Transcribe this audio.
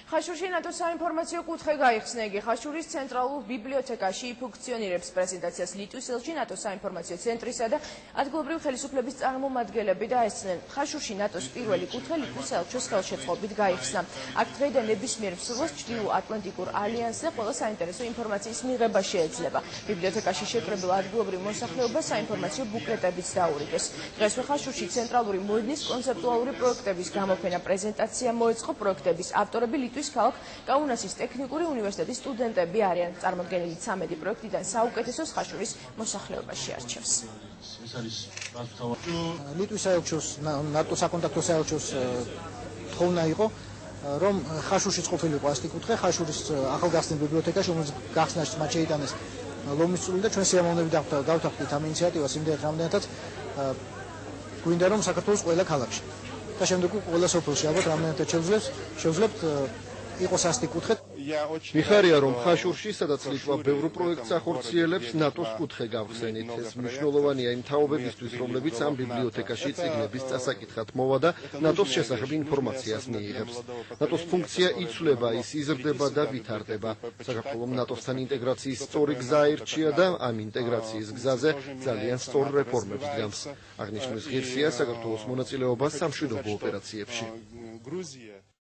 ხაშურში ნატოს საინფორმაციო კუთხე გაიხსნა. იგი ხაშურის ცენტრალურ ბიბლიოთეკაში ფუნქციონირებს. პრეზენტაციას ლიტვის ელჩი ნატოს საინფორმაციო ცენტრისა და ადგილობრივი ხელისუფლების წარმომადგენლები დაესწრნენ. ხაშურში ნატოს პირველი კუთხე ლიტვის ელჩოს ხელშეწყობით გაიხსნა. აქ დღეიდან ნებისმიერ მსურველს ჩრდილო-ატლანტიკურ ალიანსზე ყველა საინტერესო ინფორმაციის მიღება შეეძლება. ბიბლიოთეკაში შეკრებილ ადგილობრივ მოსახლეობას საინფორმაციო ბუკლეტებიც დაურიგეს. დღესვე ხაშურში ცენტრალური მოედნის კონცეპტუალური პროექტების გამოფენა პრეზენტაცია მოეწყო. პროექტების ავტორები ლიტვის ქალაქ კაუნასის ტექნიკური უნივერსიტეტის სტუდენტები არიან. წარმოდგენილი 13 პროექტიდან საუკეთესოს ხაშურის მოსახლეობაში არჩევს. ლიტვის საელჩოს ნატოს საკონტაქტო საელჩოს თხოვნა იყო რომ ხაშურშიც ყოფილიყო ასეთი კუთხე ხაშურის ახალგაზრდულ ბიბლიოთეკაში რომელიც გახსნაში მათ შეიტანეს ლომის წვლილი და ჩვენ სიამოვნებით დავთანხმდით ამ ინიციატივას იმდენად რამდენადაც გვინდა რომ საქართველოს ყველა ქალაქში და შემდეგ ყველა სოფელში ალბათ რამდენადაც შევძლებთ იყოს ასეთი კუთხე. მიხარია რომ ხაშურში, სადაც ლიტვა ბევრ პროექტს ახორციელებს, ნატოს კუთხე გავხსენით. ეს მნიშვნელოვანია იმ თაობებისთვის, რომლებიც ამ ბიბლიოთეკაში წიგნების წასაკითხად მოვა და ნატოს შესახებ ინფორმაციას მიიღებს. ნატოს ფუნქცია იცვლება, ის იზრდება და ვითარდება. საქართველომ ნატოსთან ინტეგრაციის სწორი გზა აირჩია და ამ ინტეგრაციის გზაზე ძალიან სწორ რეფორმებს დგამს. აღნიშნვის ღირსია საქართველოს მონაწილეობა სამშვიდობო ოპერაციებში.